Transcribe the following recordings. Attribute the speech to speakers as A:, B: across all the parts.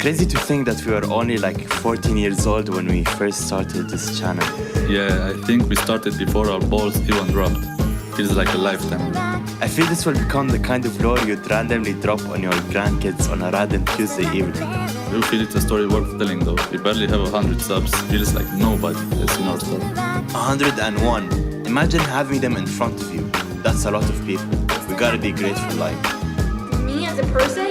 A: crazy to think that we were only like 14 years old when we first started this channel.
B: Yeah, I think we started before our balls even dropped. Feels like a lifetime.
A: I feel this will become the kind of lore you'd randomly drop on your grandkids on a random Tuesday evening.
B: I do feel it's a story worth telling though. We barely have 100 subs. Feels like nobody has seen our stuff.
A: 101. Imagine having them in front of you. That's a lot of people. We gotta be grateful, like.
C: Me as a person.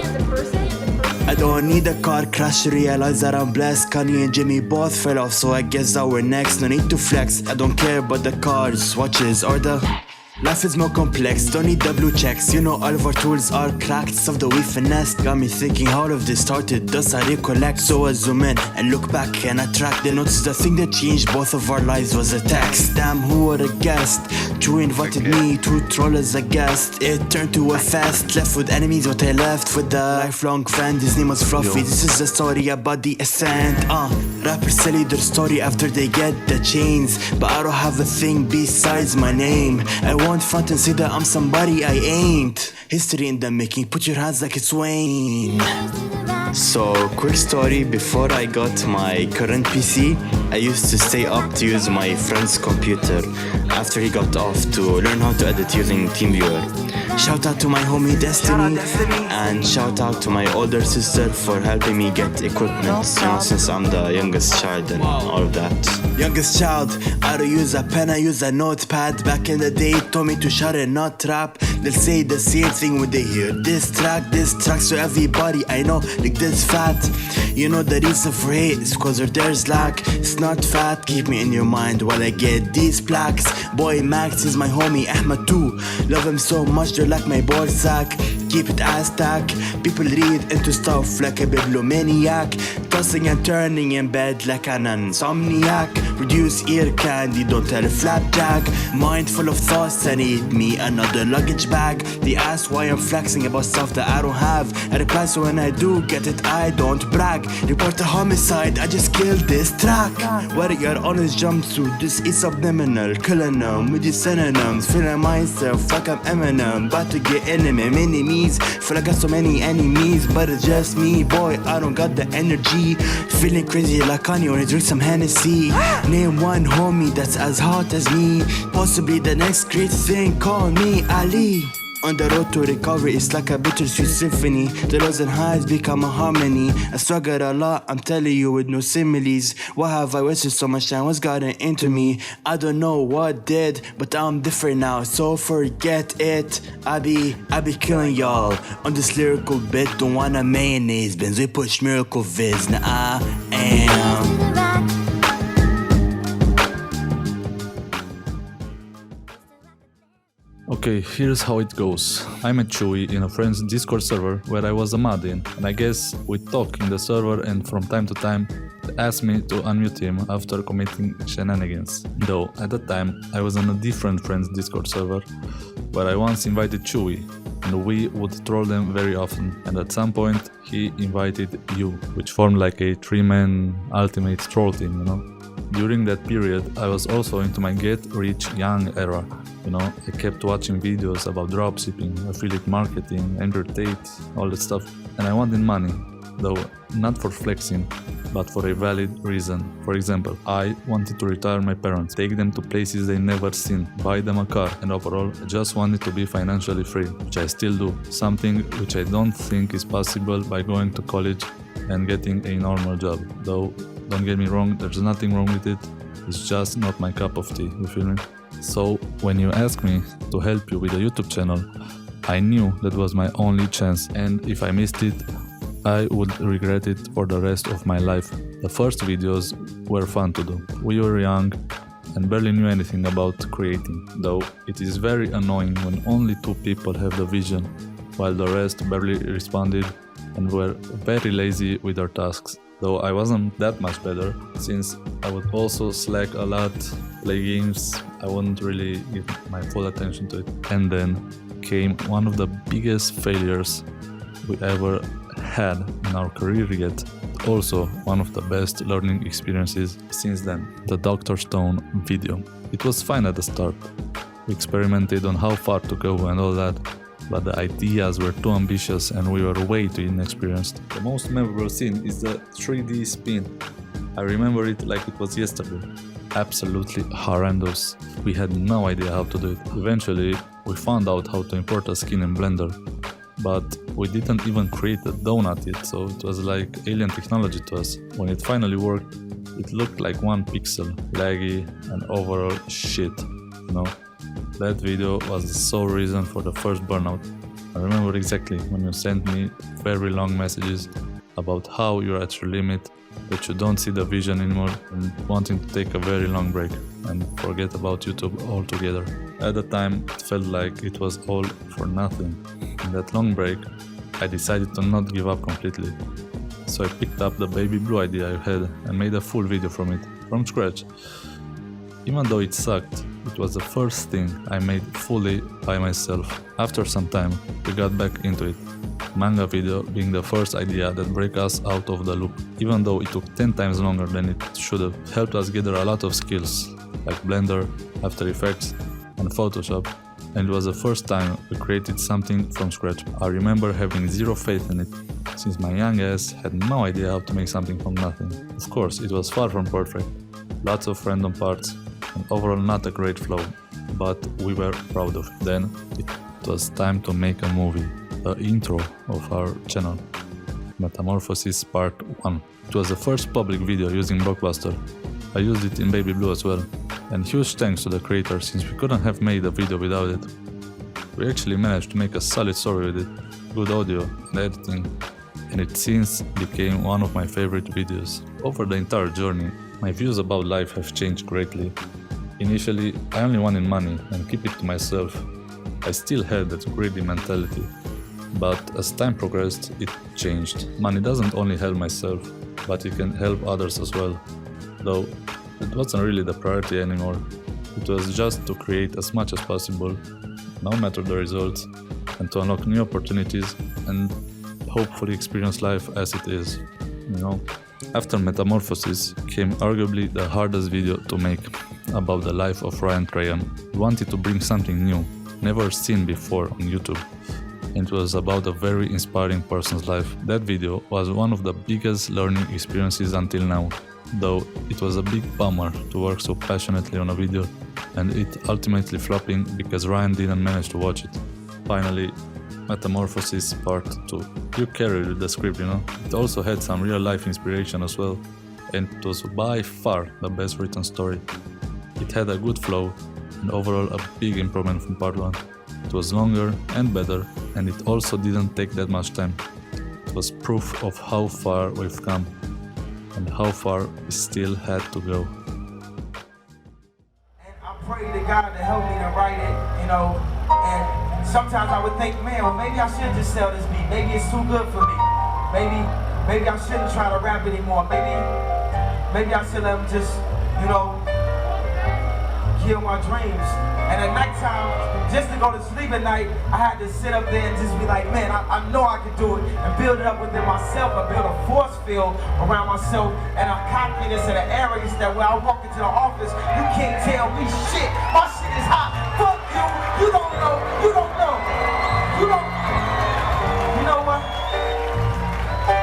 D: I don't need a car crash to realize that I'm blessed. Kanye and Jimmy both fell off, so I guess that we're next. No need to flex, I don't care about the cars, watches, or the... Life is more complex, don't need the blue checks. You know all of our tools are cracked, stuff that we finessed. Got me thinking how all of this started, thus I recollect. So I zoom in and look back and I track the notes. The thing that changed both of our lives was a text. Damn, who would have guessed? Chewie invited me to troll as a guest. It turned to a fest, left with enemies what I left with a lifelong friend. His name was Fluffy, this is the story about the ascent. Rappers tell you their story after they get the chains, but I don't have a thing besides my name. I won't front and say that I'm somebody I ain't. History in the making, put your hands like it's Wayne.
A: So, quick story, before I got my current PC, I used to stay up to use my friend's computer after he got off to learn how to edit using TeamViewer. Shout out to my homie Destiny, and shout out to my older sister for helping me get equipment, you know, since I'm the youngest child and all of that.
D: Youngest child, I don't use a pen, I use a notepad. Back in the day, told me to shut and not rap. They'll say the same thing when they hear this track so everybody I know like this fat. You know the reason for hate is cause there's lack. It's not fat, keep me in your mind while I get these plaques. Boy Max is my homie, Ahmed too. Love him so much, they're like my ball sack. Keep it as tack. People read into stuff like a bibliomaniac, tossing and turning in bed like an insomniac. Reduce ear candy, don't tell a flapjack. Mind full of thoughts, I need me another luggage bag. They ask why I'm flexing about stuff that I don't have. I reply, so when I do get it, I don't brag. Report a homicide, I just killed this track. Warrior on his jumpsuit, this is subliminal. Killing them with these synonyms. Feeling myself like I'm Eminem. About to get enemy, mini-me's. Feel I got so many enemies, but it's just me. Boy, I don't got the energy. Feeling crazy like Kanye when I drink some Hennessy. Name one homie that's as hot as me. Possibly the next great thing, call me Ali. On the road to recovery, it's like a bittersweet symphony. The lows and highs become a harmony. I struggled a lot, I'm telling you with no similes. Why have I wasted so much time? What's gotten into me? I don't know what did, but I'm different now, so forget it. I be killing y'all on this lyrical bit. Don't want a mayonnaise bins, we push miracle vids. Now I am.
B: Okay, here's how it goes. I met Chewie in a friend's Discord server where I was a mod in, and I guess we talk in the server, and from time to time they asked me to unmute him after committing shenanigans. Though at that time I was on a different friend's Discord server where I once invited Chewie, and we would troll them very often, and at some point he invited you, which formed like a 3-man ultimate troll team, you know. During that period I was also into my get rich young era. You know, I kept watching videos about dropshipping, affiliate marketing, Andrew Tate, all that stuff, and I wanted money, though not for flexing, but for a valid reason. For example, I wanted to retire my parents, take them to places they never seen, buy them a car, and overall I just wanted to be financially free, which I still do, something which I don't think is possible by going to college and getting a normal job. Though, don't get me wrong, there's nothing wrong with it, it's just not my cup of tea, you feel me? So, when you asked me to help you with a YouTube channel, I knew that was my only chance, and if I missed it, I would regret it for the rest of my life. The first videos were fun to do. We were young and barely knew anything about creating, though it is very annoying when only 2 people have the vision, while the rest barely responded and were very lazy with their tasks. Though I wasn't that much better, since I would also slack a lot, play games, I wouldn't really give my full attention to it. And then came one of the biggest failures we ever had in our career yet, also one of the best learning experiences since then, the Dr. Stone video. It was fine at the start, we experimented on how far to go and all that, but the ideas were too ambitious and we were way too inexperienced. The most memorable scene is the 3D spin. I remember it like it was yesterday. Absolutely horrendous. We had no idea how to do it. Eventually, we found out how to import a skin in Blender, but we didn't even create a donut yet, so it was like alien technology to us. When it finally worked, it looked like one pixel, laggy and overall shit, you know. That video was the sole reason for the first Burnout. I remember exactly when you sent me very long messages about how you're at your limit, that you don't see the vision anymore and wanting to take a very long break and forget about YouTube altogether. At the time, it felt like it was all for nothing. In that long break, I decided to not give up completely. So I picked up the baby blue idea I had and made a full video from it, from scratch. Even though it sucked, it was the first thing I made fully by myself. After some time, we got back into it. Manga video being the first idea that broke us out of the loop, even though it took 10 times longer than it should have. Helped us gather a lot of skills, like Blender, After Effects, and Photoshop, and it was the first time we created something from scratch. I remember having zero faith in it, since my young ass had no idea how to make something from nothing. Of course, it was far from perfect, lots of random parts, and overall not a great flow, but we were proud of it. Then it was time to make a movie, the intro of our channel, Metamorphosis Part 1. It was the first public video using Blockbuster. I used it in Baby Blue as well, and huge thanks to the creator, since we couldn't have made a video without it. We actually managed to make a solid story with it, good audio and editing, and it since became one of my favorite videos. Over the entire journey, my views about life have changed greatly. Initially, I only wanted money and keep it to myself. I still had that greedy mentality, but as time progressed, it changed. Money doesn't only help myself, but it can help others as well. Though it wasn't really the priority anymore. It was just to create as much as possible, no matter the results, and to unlock new opportunities and hopefully experience life as it is, you know. After Metamorphosis came arguably the hardest video to make, about the life of Ryan Trahan. We wanted to bring something new, never seen before on YouTube, and it was about a very inspiring person's life. That video was one of the biggest learning experiences until now, though it was a big bummer to work so passionately on a video and it ultimately flopping because Ryan didn't manage to watch it. Finally, Metamorphosis Part 2. You carried the script, you know. It also had some real life inspiration as well, and it was by far the best written story. It had a good flow and overall a big improvement from Part 1. It was longer and better, and it also didn't take that much time. It was proof of how far we've come and how far we still had to go.
E: And I pray to God to help me to write it, you know, and sometimes I would think, man, well, maybe I should just sell this beat. Maybe it's too good for me. Maybe I shouldn't try to rap anymore. Maybe I should let them just, you know, kill my dreams. And at nighttime, just to go to sleep at night, I had to sit up there and just be like, man, I know I can do it, and build it up within myself. I build a force field around myself and a confidence and an arrogance that when I walk into the office, you can't tell me shit. My shit is hot. Fuck you. You don't know. You don't know. You know what?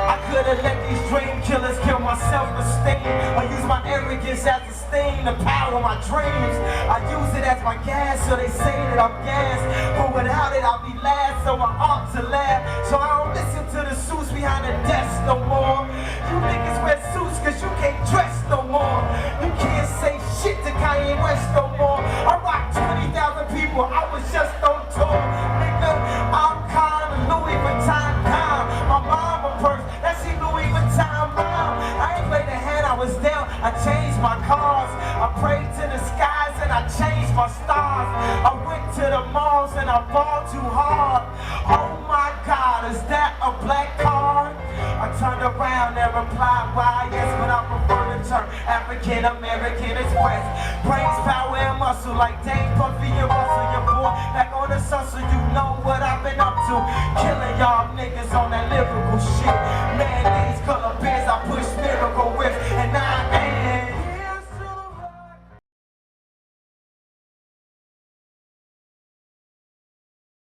E: I could have let these dream killers kill my self-esteem, or use my arrogance as a stain to power my dreams. I use it as my gas, so they say that I'm gas, but without it I'll be last, so I ought to laugh. So I don't listen to the suits behind the desk no more. You niggas wear suits cause you can't dress no more. You can't say shit to Kanye West no more. I rock 20,000 people, I was just on tour. Nigga, I'm kind of Louis Vuitton calm. My mama purse, that's she Louis Vuitton mom. I ain't played the hand, I was down, I changed my cars. I prayed to the skies and I changed my stars. I went to the malls and I balled too hard. Oh my God, is that a black card? I turned around and replied, why yes, but I prefer the term African American Express. Brains, power, and muscle like Dane, Puffy, and Russell. Your boy back on the sun, so you know what I've been up to. Killing y'all niggas on that lyrical shit. Mayonnaise, color beers, I push mirrors.